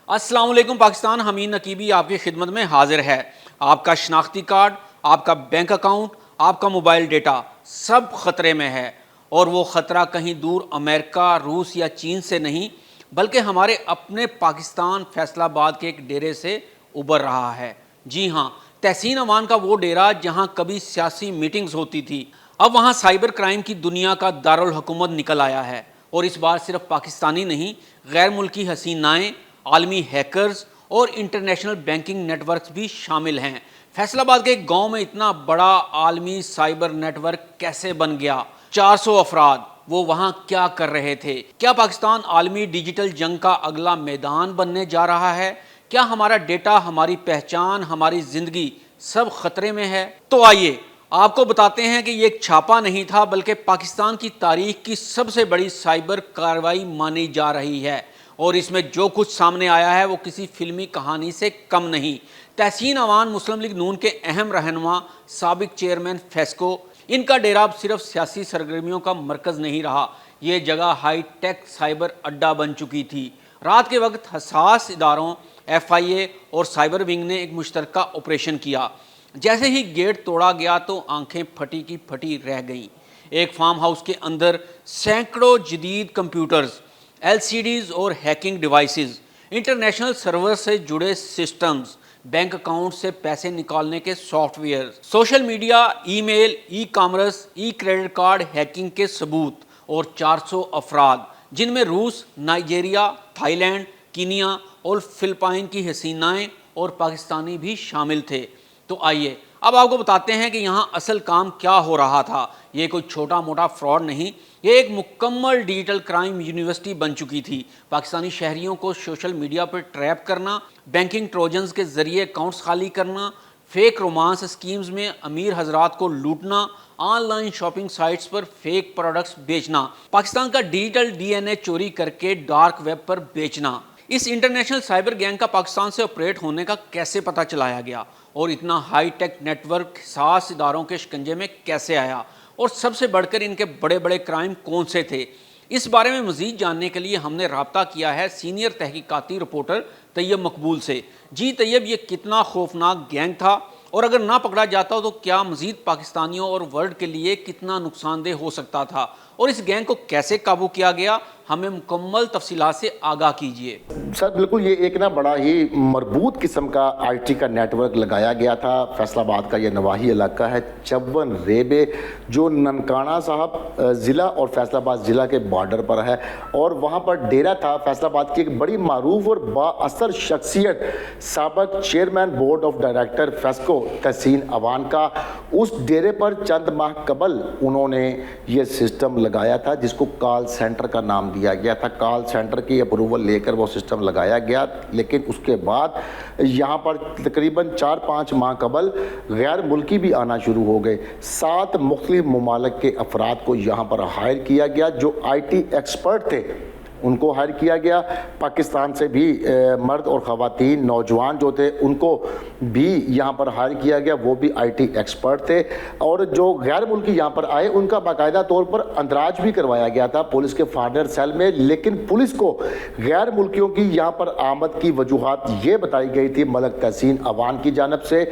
السلام علیکم پاکستان، حمید نقیبی آپ کی خدمت میں حاضر ہے۔ آپ کا شناختی کارڈ، آپ کا بینک اکاؤنٹ، آپ کا موبائل ڈیٹا سب خطرے میں ہے، اور وہ خطرہ کہیں دور امریکہ، روس یا چین سے نہیں بلکہ ہمارے اپنے پاکستان فیصل آباد کے ایک ڈیرے سے ابھر رہا ہے۔ جی ہاں، تحسین امان کا وہ ڈیرہ جہاں کبھی سیاسی میٹنگز ہوتی تھی، اب وہاں سائبر کرائم کی دنیا کا دارالحکومت نکل آیا ہے، اور اس بار صرف پاکستانی نہیں، غیر ملکی حسینائیں، عالمی ہیکرز اور انٹرنیشنل بینکنگ نیٹ ورکس بھی شامل ہیں۔ فیصل آباد کے ایک گاؤں میں اتنا بڑا عالمی سائبر نیٹ ورک کیسے بن گیا؟ 400 افراد، وہ وہاں کیا کر رہے تھے؟ کیا پاکستان عالمی ڈیجیٹل جنگ کا اگلا میدان بننے جا رہا ہے؟ کیا ہمارا ڈیٹا، ہماری پہچان، ہماری زندگی سب خطرے میں ہے؟ تو آئیے آپ کو بتاتے ہیں کہ یہ ایک چھاپا نہیں تھا بلکہ پاکستان کی تاریخ کی سب سے بڑی سائبر کارروائی مانی جا رہی ہے، اور اس میں جو کچھ سامنے آیا ہے وہ کسی فلمی کہانی سے کم نہیں۔ تحسین امان مسلم لیگ نون کے اہم رہنما، سابق چیئرمین فیسکو، ان کا ڈیرہ اب صرف سیاسی سرگرمیوں کا مرکز نہیں رہا، یہ جگہ ہائی ٹیک سائبر اڈا بن چکی تھی۔ رات کے وقت حساس اداروں FIA اور سائبر ونگ نے ایک مشترکہ آپریشن کیا۔ جیسے ہی گیٹ توڑا گیا تو آنکھیں پھٹی کی پھٹی رہ گئیں۔ ایک فارم ہاؤس کے اندر سینکڑوں جدید کمپیوٹرز، LCDs اور ہیکنگ ڈیوائسز، انٹرنیشنل سرور سے جڑے سسٹمز، بینک اکاؤنٹ سے پیسے نکالنے کے software, social media, email, e commerce, e credit card hacking کے ثبوت، اور 400 افراد جن میں روس، نائجیریا، تھائی لینڈ، کینیا اور فلپائن کی حسینائیں اور پاکستانی بھی شامل تھے۔ تو آئیے اب آپ کو بتاتے ہیں کہ یہاں اصل کام کیا ہو رہا تھا۔ یہ کوئی چھوٹا موٹا فراڈ نہیں، یہ ایک مکمل ڈیجیٹل کرائم یونیورسٹی بن چکی تھی۔ پاکستانی شہریوں کو سوشل میڈیا پر ٹریپ کرنا، بینکنگ ٹروجنز کے ذریعے اکاؤنٹس خالی کرنا، فیک رومانس اسکیمز میں امیر حضرات کو لوٹنا، on line shopping sites per fake products بیچنا، پاکستان کا ڈیجیٹل DNA چوری کر کے ڈارک ویب پر بیچنا۔ اس انٹرنیشنل سائبر گینگ کا پاکستان سے آپریٹ ہونے کا کیسے پتہ چلایا گیا، اور اتنا ہائی ٹیک نیٹ ورک حساس اداروں کے شکنجے میں کیسے آیا، اور سب سے بڑھ کر ان کے بڑے بڑے کرائم کون سے تھے؟ اس بارے میں مزید جاننے کے لیے ہم نے رابطہ کیا ہے سینئر تحقیقاتی رپورٹر طیب مقبول سے۔ جی طیب، یہ کتنا خوفناک گینگ تھا، اور اگر نہ پکڑا جاتا تو کیا مزید پاکستانیوں اور ورلڈ کے لیے کتنا نقصان دہ ہو سکتا تھا، اور اس گینگ کو کیسے قابو کیا گیا؟ ہمیں مکمل تفصیلات سے آگاہ کیجیے۔ سر بالکل، یہ ایک بڑا ہی مربوط قسم کا IT کا نیٹ ورک لگایا گیا تھا۔ فیصل آباد کا یہ نواحی علاقہ ہے 54 ریبے، جو ننکانہ صاحب ضلع اور فیصل آباد ضلع کے بارڈر پر ہے، اور وہاں پر ڈیرہ تھا فیصل آباد کی ایک بڑی معروف اور با اثر شخصیت، سابق chairman board of director FESCO تحسین امان کا۔ اس ڈیرے پر چند ماہ قبل انہوں نے یہ سسٹم لگایا تھا جس کو کال سینٹر کا نام دیا گیا تھا۔ کال سینٹر کی اپروول لے کر وہ سسٹم لگایا گیا، لیکن اس کے بعد یہاں پر تقریباً 4-5 ماہ قبل غیر ملکی بھی آنا شروع ہو گئے۔ 7 مختلف ممالک کے افراد کو یہاں پر ہائر کیا گیا جو IT ایکسپرٹ تھے، ان کو ہائر کیا گیا۔ پاکستان سے بھی مرد اور خواتین، نوجوان جو تھے ان کو بھی یہاں پر ہائر کیا گیا، وہ بھی IT ایکسپرٹ تھے، اور جو غیر ملکی یہاں پر آئے ان کا باقاعدہ طور پر اندراج بھی کروایا گیا تھا پولیس کے فارنر سیل میں۔ لیکن پولیس کو غیر ملکیوں کی یہاں پر آمد کی وجوہات یہ بتائی گئی تھی ملک تحسین امان کی جانب سے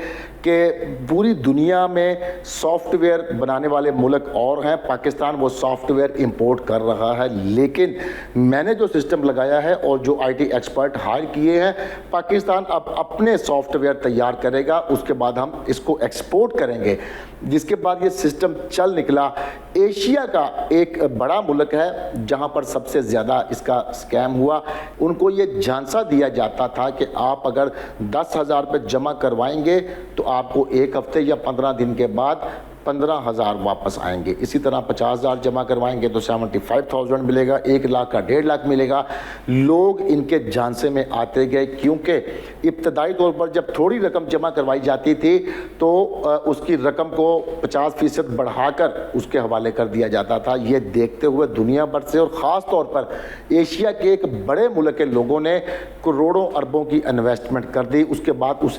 کہ پوری دنیا میں سافٹ ویئر بنانے والے ملک اور ہیں، پاکستان وہ سافٹ ویئر امپورٹ کر رہا ہے، لیکن میں نے جو سسٹم لگایا ہے اور جو IT ایکسپرٹ ہائر کیے ہیں، پاکستان اب اپنے سافٹ ویئر تیار کرے گا، اس کے بعد ہم اس کو ایکسپورٹ کریں گے۔ جس کے بعد یہ سسٹم چل نکلا۔ ایشیا کا ایک بڑا ملک ہے جہاں پر سب سے زیادہ اس کا سکیم ہوا، ان کو یہ جھانسا دیا جاتا تھا کہ آپ اگر 10,000 روپے جمع کروائیں گے تو آپ کو ایک ہفتے یا 15 دن کے بعد 15,000 واپس آئیں گے۔ اسی طرح 50,000 جمع کروائیں گے تو 75,000 ملے گا، 1 لاکھ کا 1.5 لاکھ ملے گا۔ لوگ ان کے جھانسے میں آتے گئے، کیونکہ ابتدائی طور پر جب تھوڑی رقم جمع کروائی جاتی تھی تو اس کی رقم کو 50% بڑھا کر اس کے حوالے کر دیا جاتا تھا۔ یہ دیکھتے ہوئے دنیا بھر سے اور خاص طور پر ایشیا کے ایک بڑے ملک کے لوگوں نے کروڑوں اربوں کی انویسٹمنٹ کر دی۔ اس کے بعد اس